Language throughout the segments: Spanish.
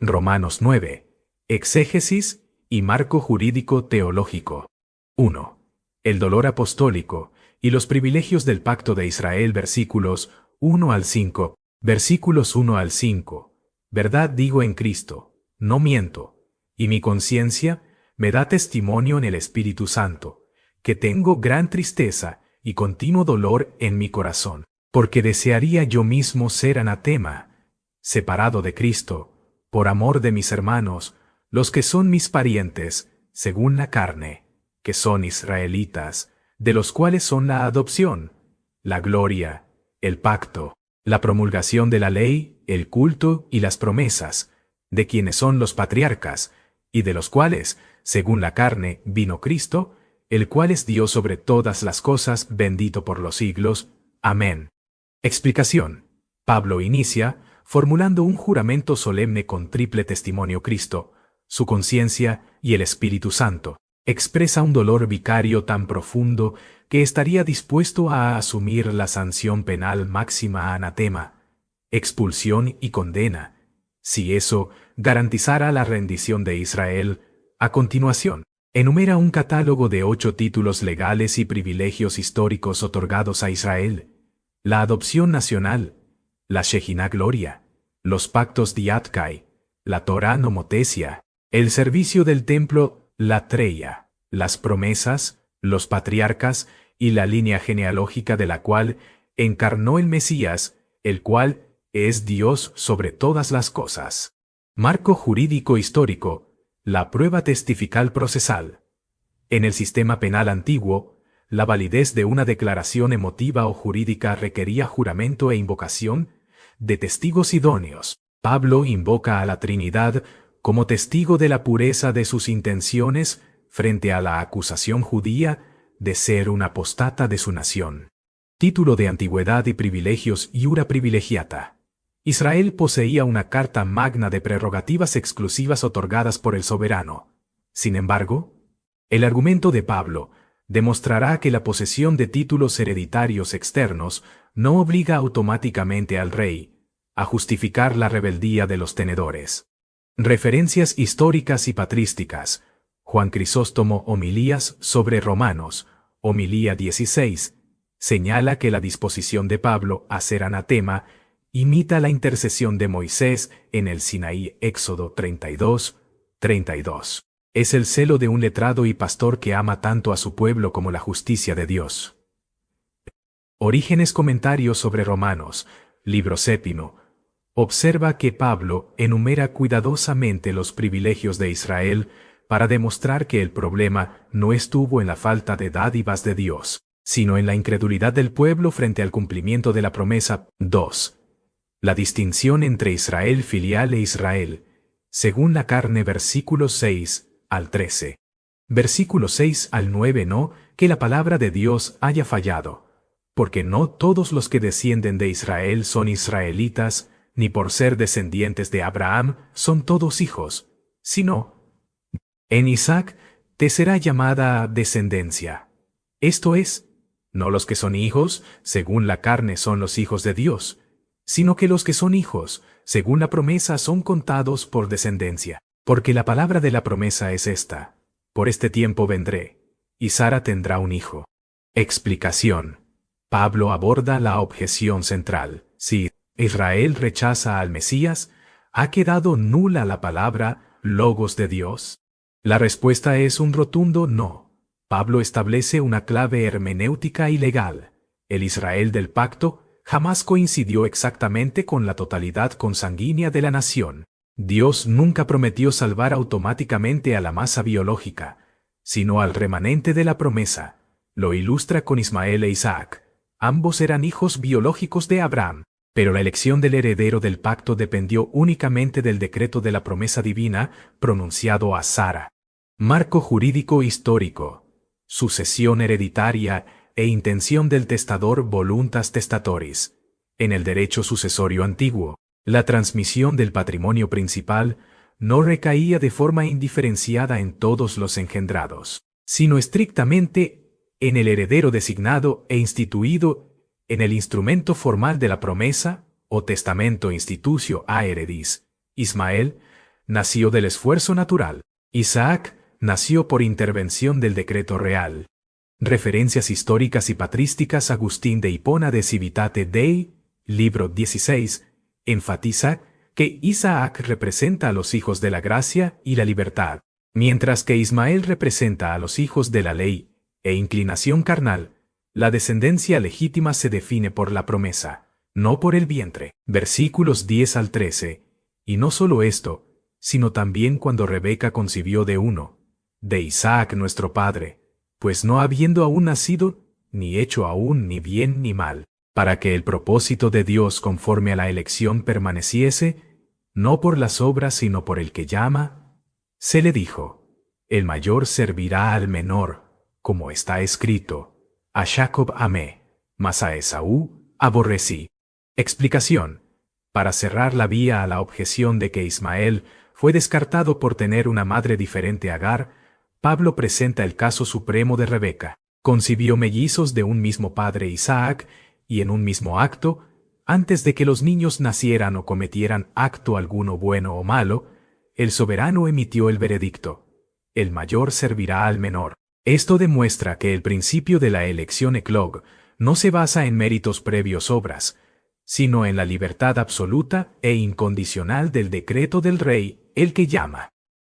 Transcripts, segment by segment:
Romanos 9. Exégesis y marco jurídico teológico. 1. El dolor apostólico y los privilegios del pacto de Israel, versículos 1 al 5. Versículos 1 al 5. Verdad digo en Cristo, no miento, y mi conciencia me da testimonio en el Espíritu Santo, que tengo gran tristeza y continuo dolor en mi corazón, porque desearía yo mismo ser anatema, separado de Cristo, por amor de mis hermanos, los que son mis parientes, según la carne, que son israelitas, de los cuales son la adopción, la gloria, el pacto, la promulgación de la ley, el culto y las promesas, de quienes son los patriarcas, y de los cuales, según la carne, vino Cristo, el cual es Dios sobre todas las cosas, bendito por los siglos. Amén. Explicación. Pablo inicia formulando un juramento solemne con triple testimonio: Cristo, su conciencia y el Espíritu Santo. Expresa un dolor vicario tan profundo que estaría dispuesto a asumir la sanción penal máxima, anatema, expulsión y condena, si eso garantizara la rendición de Israel. A continuación, enumera un catálogo de 8 títulos legales y privilegios históricos otorgados a Israel: la adopción nacional, la Shejinah gloria, los pactos diatkai, la Torá nomotesia, el servicio del templo, la treya, las promesas, los patriarcas y la línea genealógica de la cual encarnó el Mesías, el cual es Dios sobre todas las cosas. Marco jurídico histórico, la prueba testifical procesal. En el sistema penal antiguo, la validez de una declaración emotiva o jurídica requería juramento e invocación de testigos idóneos. Pablo invoca a la Trinidad como testigo de la pureza de sus intenciones frente a la acusación judía de ser un apostata de su nación. Título de antigüedad y privilegios: iura privilegiata. Israel poseía una carta magna de prerrogativas exclusivas otorgadas por el soberano. Sin embargo, el argumento de Pablo demostrará que la posesión de títulos hereditarios externos no obliga automáticamente al rey a justificar la rebeldía de los tenedores. Referencias históricas y patrísticas. Juan Crisóstomo, Homilías sobre Romanos, homilía 16, señala que la disposición de Pablo a ser anatema imita la intercesión de Moisés en el Sinaí, Éxodo 32:32. Es el celo de un letrado y pastor que ama tanto a su pueblo como la justicia de Dios. Orígenes. Comentarios sobre Romanos, libro 7. Observa que Pablo enumera cuidadosamente los privilegios de Israel para demostrar que el problema no estuvo en la falta de dádivas de Dios, sino en la incredulidad del pueblo frente al cumplimiento de la promesa. 2. La distinción entre Israel filial e Israel, según la carne, versículos 6 al 13. Versículos 6 al 9. No que la palabra de Dios haya fallado, porque no todos los que descienden de Israel son israelitas, ni por ser descendientes de Abraham son todos hijos, sino en Isaac te será llamada descendencia. Esto es, no los que son hijos, según la carne, son los hijos de Dios, sino que los que son hijos, según la promesa, son contados por descendencia. Porque la palabra de la promesa es esta: por este tiempo vendré, y Sara tendrá un hijo. Explicación. Pablo aborda la objeción central: si Israel rechaza al Mesías, ¿ha quedado nula la palabra logos de Dios? La respuesta es un rotundo no. Pablo establece una clave hermenéutica y legal: el Israel del pacto jamás coincidió exactamente con la totalidad consanguínea de la nación. Dios nunca prometió salvar automáticamente a la masa biológica, sino al remanente de la promesa. Lo ilustra con Ismael e Isaac. Ambos eran hijos biológicos de Abraham, pero la elección del heredero del pacto dependió únicamente del decreto de la promesa divina pronunciado a Sara. Marco jurídico histórico: sucesión hereditaria e intención del testador, voluntas testatoris. En el derecho sucesorio antiguo, la transmisión del patrimonio principal no recaía de forma indiferenciada en todos los engendrados, sino estrictamente en el heredero designado e instituido en el instrumento formal de la promesa o testamento institutio aeredis. Ismael nació del esfuerzo natural. Isaac nació por intervención del decreto real. Referencias históricas y patrísticas. Agustín de Hipona de Civitate Dei, libro 16, enfatiza que Isaac representa a los hijos de la gracia y la libertad, mientras que Ismael representa a los hijos de la ley e inclinación carnal. La descendencia legítima se define por la promesa, no por el vientre. Versículos 10 al 13. Y no solo esto, sino también cuando Rebeca concibió de uno, de Isaac nuestro padre, pues no habiendo aún nacido, ni hecho aún ni bien ni mal, para que el propósito de Dios conforme a la elección permaneciese, no por las obras sino por el que llama, se le dijo, el mayor servirá al menor, como está escrito, a Jacob amé, mas a Esaú aborrecí. Explicación. Para cerrar la vía a la objeción de que Ismael fue descartado por tener una madre diferente a Agar, Pablo presenta el caso supremo de Rebeca. Concibió mellizos de un mismo padre Isaac, y en un mismo acto, antes de que los niños nacieran o cometieran acto alguno bueno o malo, el soberano emitió el veredicto: el mayor servirá al menor. Esto demuestra que el principio de la elección eclog no se basa en méritos previos obras, sino en la libertad absoluta e incondicional del decreto del rey, el que llama.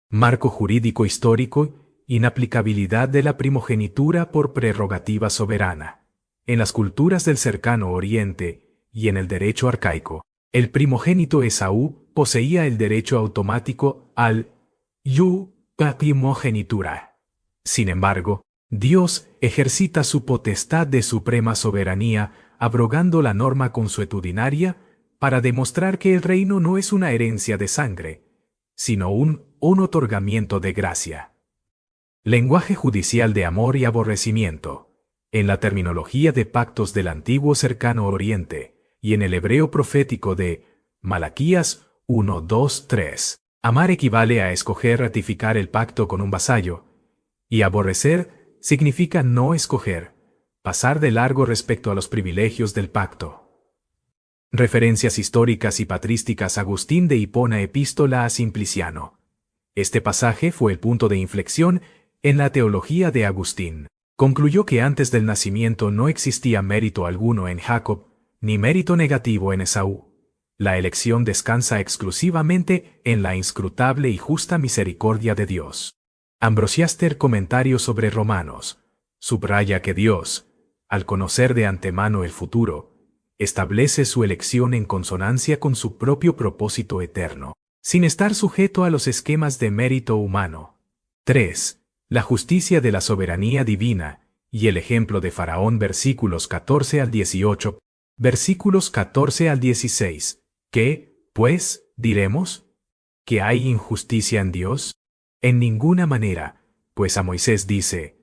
Marco jurídico histórico: inaplicabilidad de la primogenitura por prerrogativa soberana. En las culturas del cercano Oriente y en el derecho arcaico, el primogénito Esaú poseía el derecho automático al la primogenitura. Sin embargo, Dios ejercita su potestad de suprema soberanía, abrogando la norma consuetudinaria, para demostrar que el reino no es una herencia de sangre, sino un otorgamiento de gracia. Lenguaje judicial de amor y aborrecimiento. En la terminología de pactos del antiguo cercano Oriente, y en el hebreo profético de Malaquías 1, 2, 3, amar equivale a escoger ratificar el pacto con un vasallo, y aborrecer significa no escoger, pasar de largo respecto a los privilegios del pacto. Referencias históricas y patrísticas. Agustín de Hipona, Epístola a Simpliciano. Este pasaje fue el punto de inflexión en la teología de Agustín. Concluyó que antes del nacimiento no existía mérito alguno en Jacob, ni mérito negativo en Esaú. La elección descansa exclusivamente en la inscrutable y justa misericordia de Dios. Ambrosiaster, comentario sobre Romanos, subraya que Dios, al conocer de antemano el futuro, establece su elección en consonancia con su propio propósito eterno, sin estar sujeto a los esquemas de mérito humano. 3. La justicia de la soberanía divina y el ejemplo de Faraón. Versículos 14 al 18, versículos 14 al 16. ¿Qué, pues, diremos? ¿Que hay injusticia en Dios? En ninguna manera, pues a Moisés dice: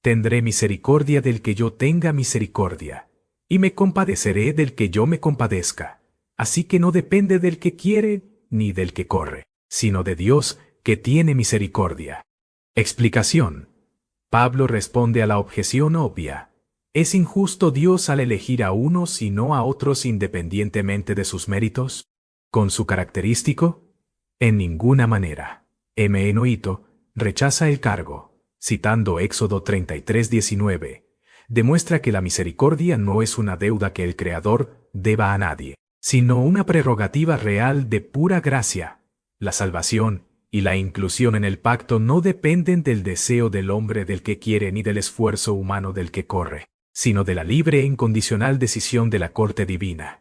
tendré misericordia del que yo tenga misericordia, y me compadeceré del que yo me compadezca. Así que no depende del que quiere ni del que corre, sino de Dios, que tiene misericordia. Explicación. Pablo responde a la objeción obvia: ¿es injusto Dios al elegir a unos y no a otros independientemente de sus méritos? ¿Con su característico? En ninguna manera. M. Enoito rechaza el cargo, citando Éxodo 33:19. Demuestra que la misericordia no es una deuda que el Creador deba a nadie, sino una prerrogativa real de pura gracia. La salvación y la inclusión en el pacto no dependen del deseo del hombre del que quiere ni del esfuerzo humano del que corre, sino de la libre e incondicional decisión de la corte divina.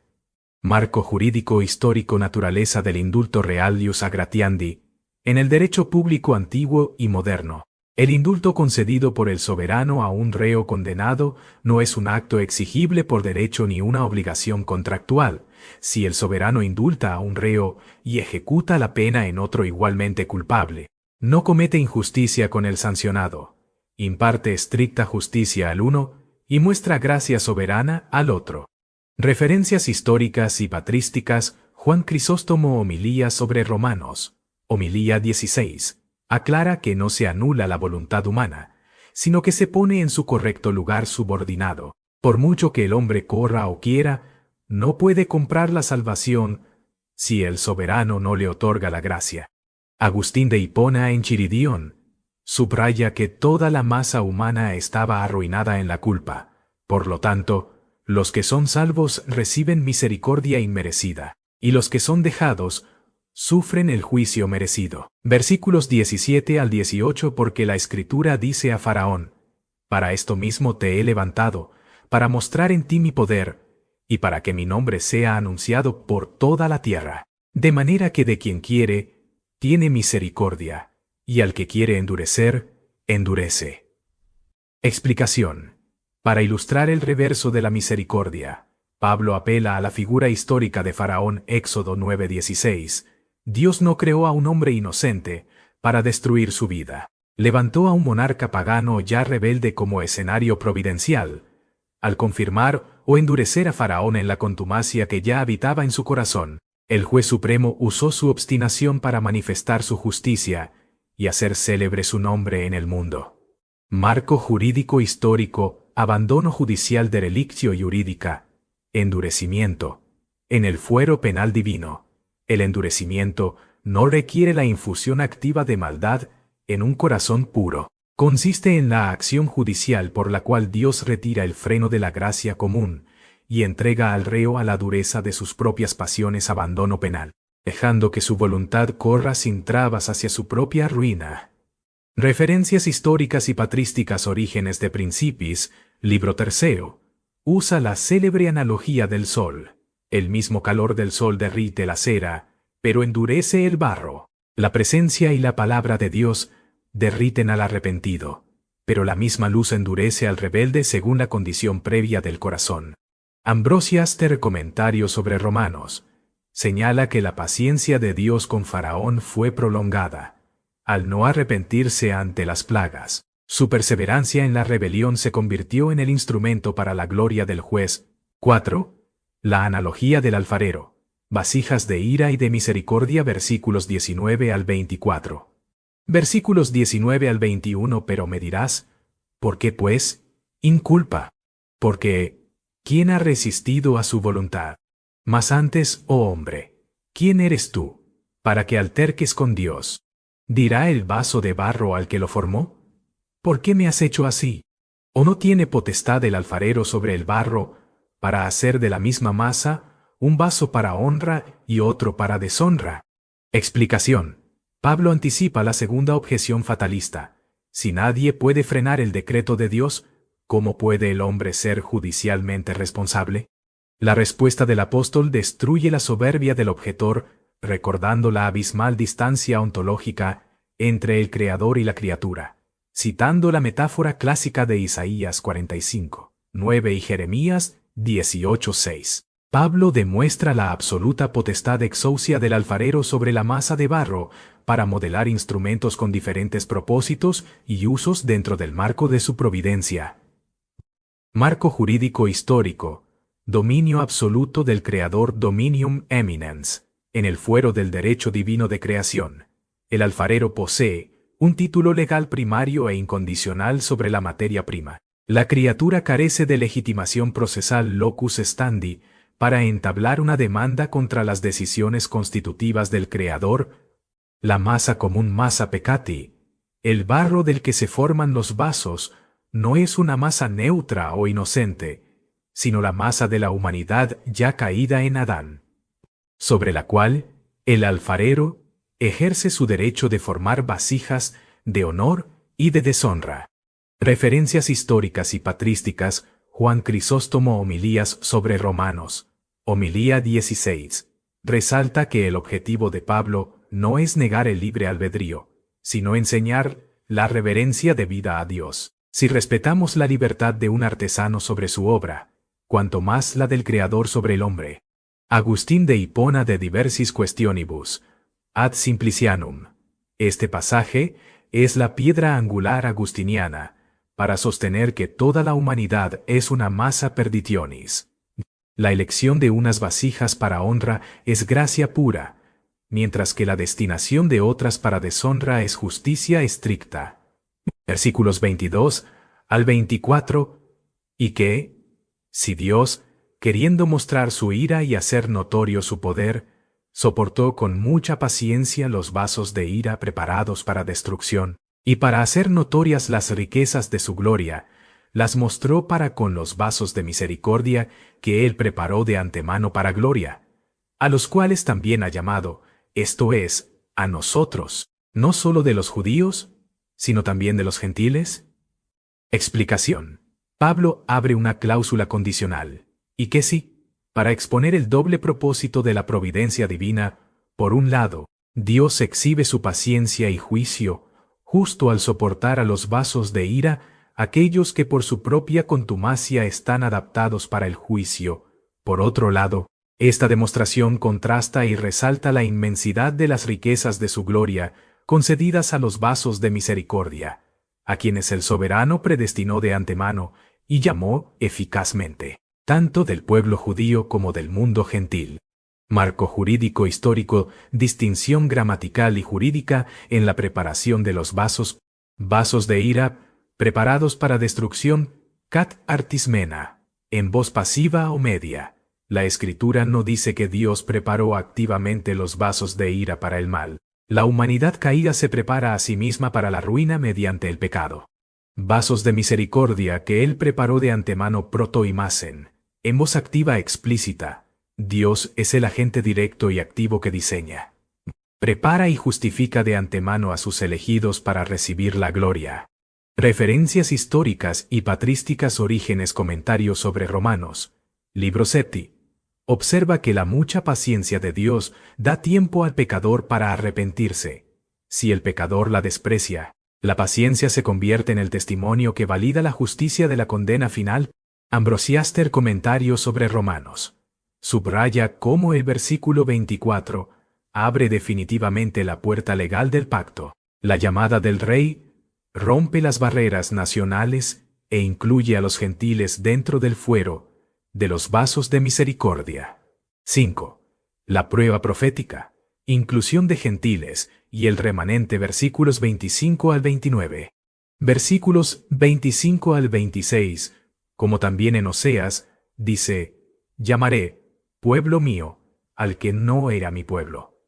Marco jurídico histórico. Naturaleza del indulto real ius gratiandi. En el derecho público antiguo y moderno, el indulto concedido por el soberano a un reo condenado no es un acto exigible por derecho ni una obligación contractual. Si el soberano indulta a un reo y ejecuta la pena en otro igualmente culpable, no comete injusticia con el sancionado, imparte estricta justicia al uno y muestra gracia soberana al otro. Referencias históricas y patrísticas. Juan Crisóstomo, homilía sobre Romanos, homilía 16, aclara que no se anula la voluntad humana, sino que se pone en su correcto lugar subordinado. Por mucho que el hombre corra o quiera, no puede comprar la salvación si el soberano no le otorga la gracia. Agustín de Hipona en Chiridión subraya que toda la masa humana estaba arruinada en la culpa. Por lo tanto, los que son salvos reciben misericordia inmerecida, y los que son dejados sufren el juicio merecido. Versículos 17 al 18. Porque la Escritura dice a Faraón: para esto mismo te he levantado, para mostrar en ti mi poder, y para que mi nombre sea anunciado por toda la tierra. De manera que de quien quiere, tiene misericordia, y al que quiere endurecer, endurece. Explicación. Para ilustrar el reverso de la misericordia, Pablo apela a la figura histórica de Faraón. Éxodo 9:16. Dios no creó a un hombre inocente para destruir su vida. Levantó a un monarca pagano ya rebelde como escenario providencial, al confirmar o endurecer a Faraón en la contumacia que ya habitaba en su corazón. El juez supremo usó su obstinación para manifestar su justicia y hacer célebre su nombre en el mundo. Marco jurídico histórico: abandono judicial de relictio jurídica, endurecimiento. En el fuero penal divino, el endurecimiento no requiere la infusión activa de maldad en un corazón puro. Consiste en la acción judicial por la cual Dios retira el freno de la gracia común y entrega al reo a la dureza de sus propias pasiones abandono penal, dejando que su voluntad corra sin trabas hacia su propia ruina. Referencias históricas y patrísticas. Orígenes de Principis, libro 3, usa la célebre analogía del sol. El mismo calor del sol derrite la cera, pero endurece el barro. La presencia y la palabra de Dios derriten al arrepentido, pero la misma luz endurece al rebelde según la condición previa del corazón. Ambrosiaster, comentario sobre Romanos, señala que la paciencia de Dios con Faraón fue prolongada. Al no arrepentirse ante las plagas, su perseverancia en la rebelión se convirtió en el instrumento para la gloria del juez. 4. La analogía del alfarero. Vasijas de ira y de misericordia. Versículos 19 al 24. Versículos 19 al 21. Pero me dirás, ¿por qué pues? Inculpa. Porque, ¿quién ha resistido a su voluntad? Mas antes, oh hombre, ¿quién eres tú, para que alterques con Dios? ¿Dirá el vaso de barro al que lo formó? ¿Por qué me has hecho así? ¿O no tiene potestad el alfarero sobre el barro, para hacer de la misma masa un vaso para honra y otro para deshonra? Explicación. Pablo anticipa la segunda objeción fatalista. Si nadie puede frenar el decreto de Dios, ¿cómo puede el hombre ser judicialmente responsable? La respuesta del apóstol destruye la soberbia del objetor, recordando la abismal distancia ontológica entre el Creador y la criatura, citando la metáfora clásica de Isaías 45:9 y Jeremías 18:6. Pablo demuestra la absoluta potestad exousia del alfarero sobre la masa de barro para modelar instrumentos con diferentes propósitos y usos dentro del marco de su providencia. Marco jurídico histórico: dominio absoluto del Creador, dominium eminens. En el fuero del derecho divino de creación, el alfarero posee un título legal primario e incondicional sobre la materia prima. La criatura carece de legitimación procesal locus standi para entablar una demanda contra las decisiones constitutivas del Creador. La masa común, masa peccati, el barro del que se forman los vasos, no es una masa neutra o inocente, sino la masa de la humanidad ya caída en Adán, sobre la cual el alfarero ejerce su derecho de formar vasijas de honor y de deshonra. Referencias históricas y patrísticas. Juan Crisóstomo, Homilías sobre Romanos, homilía 16, resalta que el objetivo de Pablo no es negar el libre albedrío, sino enseñar la reverencia debida a Dios. Si respetamos la libertad de un artesano sobre su obra, cuanto más la del Creador sobre el hombre. Agustín de Hipona, de diversis questionibus ad simplicianum. Este pasaje es la piedra angular agustiniana para sostener que toda la humanidad es una masa perditionis. La elección de unas vasijas para honra es gracia pura, mientras que la destinación de otras para deshonra es justicia estricta. Versículos 22 al 24. Y que, si Dios, queriendo mostrar su ira y hacer notorio su poder, soportó con mucha paciencia los vasos de ira preparados para destrucción, y para hacer notorias las riquezas de su gloria, las mostró para con los vasos de misericordia que él preparó de antemano para gloria, a los cuales también ha llamado, esto es, a nosotros, no solo de los judíos, sino también de los gentiles. Explicación. Pablo abre una cláusula condicional, y que sí, para exponer el doble propósito de la providencia divina. Por un lado, Dios exhibe su paciencia y juicio, justo al soportar a los vasos de ira aquellos que por su propia contumacia están adaptados para el juicio. Por otro lado, esta demostración contrasta y resalta la inmensidad de las riquezas de su gloria, concedidas a los vasos de misericordia, a quienes el soberano predestinó de antemano y llamó eficazmente, tanto del pueblo judío como del mundo gentil. Marco jurídico histórico, distinción gramatical y jurídica en la preparación de los vasos de ira, preparados para destrucción, cat artismena, en voz pasiva o media. La Escritura no dice que Dios preparó activamente los vasos de ira para el mal. La humanidad caída se prepara a sí misma para la ruina mediante el pecado. Vasos de misericordia que Él preparó de antemano protoimasen, en voz activa explícita. Dios es el agente directo y activo que diseña, prepara y justifica de antemano a sus elegidos para recibir la gloria. Referencias históricas y patrísticas. Orígenes. Comentarios sobre Romanos. Libro séptimo. Observa que la mucha paciencia de Dios da tiempo al pecador para arrepentirse. Si el pecador la desprecia, la paciencia se convierte en el testimonio que valida la justicia de la condena final. Ambrosiaster. Comentario sobre Romanos. Subraya cómo el versículo 24 abre definitivamente la puerta legal del pacto. La llamada del Rey rompe las barreras nacionales e incluye a los gentiles dentro del fuero de los vasos de misericordia. 5. La prueba profética, inclusión de gentiles y el remanente. Versículos 25 al 29. Versículos 25 al 26, como también en Oseas, dice: llamaré pueblo mío al que no era mi pueblo,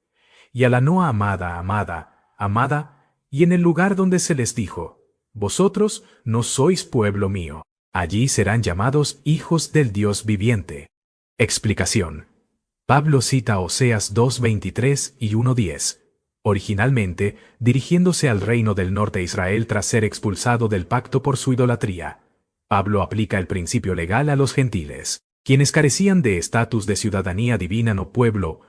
y a la no amada, amada, amada, y en el lugar donde se les dijo: vosotros no sois pueblo mío, allí serán llamados hijos del Dios viviente. Explicación. Pablo cita Oseas 2:23 y 1:10, originalmente dirigiéndose al reino del norte de Israel tras ser expulsado del pacto por su idolatría. Pablo aplica el principio legal a los gentiles, quienes carecían de estatus de ciudadanía divina o pueblo,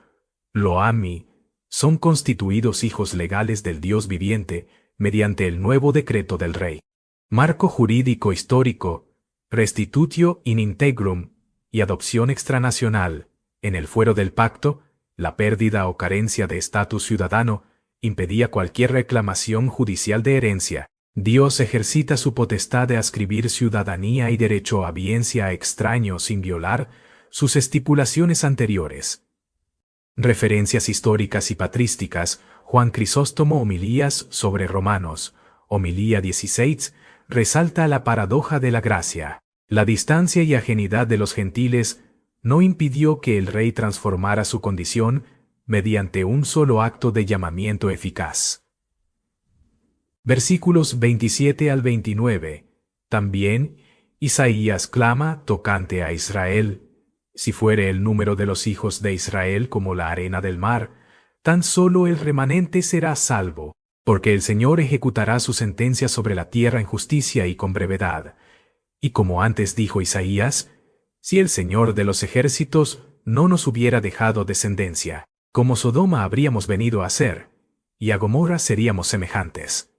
loami, son constituidos hijos legales del Dios viviente mediante el nuevo decreto del Rey. Marco jurídico histórico, restitutio in integrum y adopción extranacional. En el fuero del pacto, la pérdida o carencia de estatus ciudadano impedía cualquier reclamación judicial de herencia. Dios ejercita su potestad de ascribir ciudadanía y derecho a biencia a extraños sin violar sus estipulaciones anteriores. Referencias históricas y patrísticas. Juan Crisóstomo. Homilías sobre Romanos, homilía 16, resalta la paradoja de la gracia. La distancia y ajenidad de los gentiles no impidió que el Rey transformara su condición mediante un solo acto de llamamiento eficaz. Versículos 27 al 29. También Isaías clama tocante a Israel: si fuere el número de los hijos de Israel como la arena del mar, tan solo el remanente será salvo, porque el Señor ejecutará su sentencia sobre la tierra en justicia y con brevedad. Y como antes dijo Isaías: si el Señor de los ejércitos no nos hubiera dejado descendencia, como Sodoma habríamos venido a ser, y a Gomorra seríamos semejantes.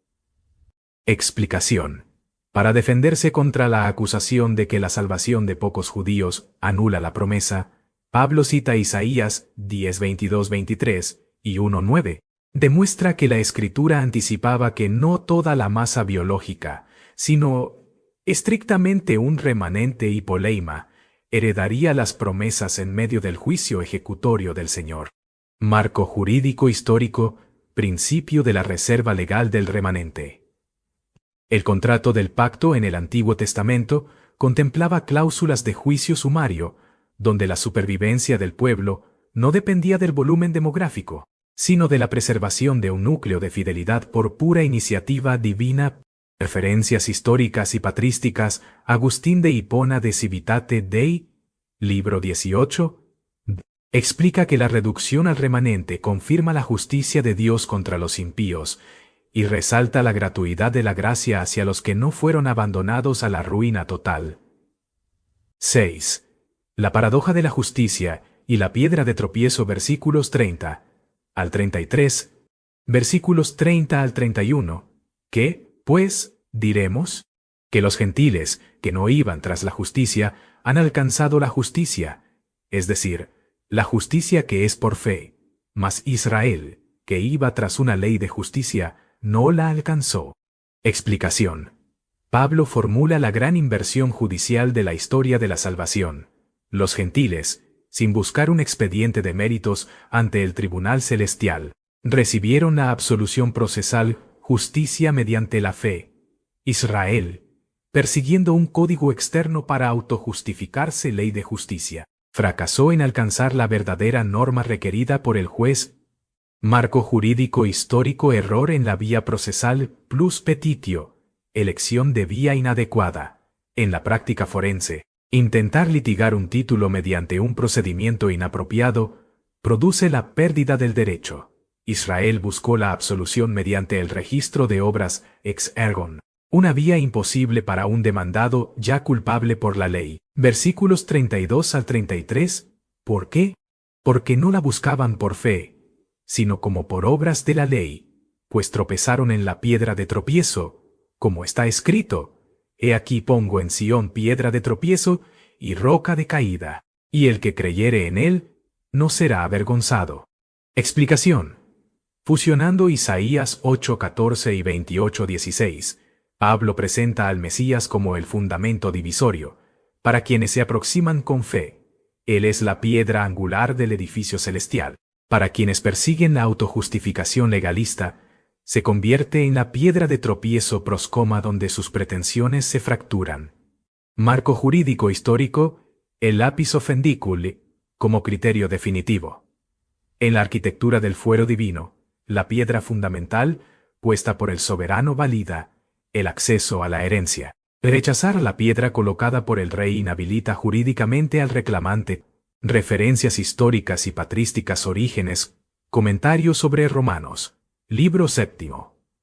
Explicación. Para defenderse contra la acusación de que la salvación de pocos judíos anula la promesa, Pablo cita Isaías 10:22-23 y 1:9. Demuestra que la Escritura anticipaba que no toda la masa biológica, sino estrictamente un remanente y poleima, heredaría las promesas en medio del juicio ejecutorio del Señor. Marco jurídico histórico, principio de la reserva legal del remanente. El contrato del pacto en el Antiguo Testamento contemplaba cláusulas de juicio sumario, donde la supervivencia del pueblo no dependía del volumen demográfico, sino de la preservación de un núcleo de fidelidad por pura iniciativa divina. Referencias históricas y patrísticas, Agustín de Hipona de Civitate Dei, libro 18, explica que la reducción al remanente confirma la justicia de Dios contra los impíos, y resalta la gratuidad de la gracia hacia los que no fueron abandonados a la ruina total. 6. La paradoja de la justicia y la piedra de tropiezo, versículos 30 al 33, versículos 30 al 31, ¿qué, pues, diremos? Que los gentiles, que no iban tras la justicia, han alcanzado la justicia, es decir, la justicia que es por fe, mas Israel, que iba tras una ley de justicia, no la alcanzó. Explicación. Pablo formula la gran inversión judicial de la historia de la salvación. Los gentiles, sin buscar un expediente de méritos ante el tribunal celestial, recibieron la absolución procesal, justicia mediante la fe. Israel, persiguiendo un código externo para autojustificarse, ley de justicia, fracasó en alcanzar la verdadera norma requerida por el juez. Marco jurídico histórico: error en la vía procesal, plus petitio, elección de vía inadecuada. En la práctica forense, intentar litigar un título mediante un procedimiento inapropiado produce la pérdida del derecho. Israel buscó la absolución mediante el registro de obras ex ergon, una vía imposible para un demandado ya culpable por la ley. Versículos 32 al 33. ¿Por qué? Porque no la buscaban por fe, sino como por obras de la ley, pues tropezaron en la piedra de tropiezo, como está escrito: He aquí pongo en Sión piedra de tropiezo y roca de caída, y el que creyere en él no será avergonzado. Explicación. Fusionando Isaías 8:14 y 28:16, Pablo presenta al Mesías como el fundamento divisorio, para quienes se aproximan con fe. Él es la piedra angular del edificio celestial. Para quienes persiguen la autojustificación legalista, se convierte en la piedra de tropiezo proscoma donde sus pretensiones se fracturan. Marco jurídico histórico: el lapis offendiculi, como criterio definitivo. En la arquitectura del fuero divino, la piedra fundamental, puesta por el soberano, valida el acceso a la herencia. Rechazar la piedra colocada por el rey inhabilita jurídicamente al reclamante. Referencias históricas y patrísticas: Orígenes, comentario sobre Romanos, libro 7.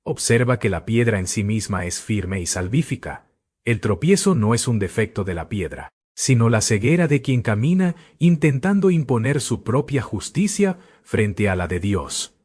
Observa que la piedra en sí misma es firme y salvífica. El tropiezo no es un defecto de la piedra, sino la ceguera de quien camina intentando imponer su propia justicia frente a la de Dios.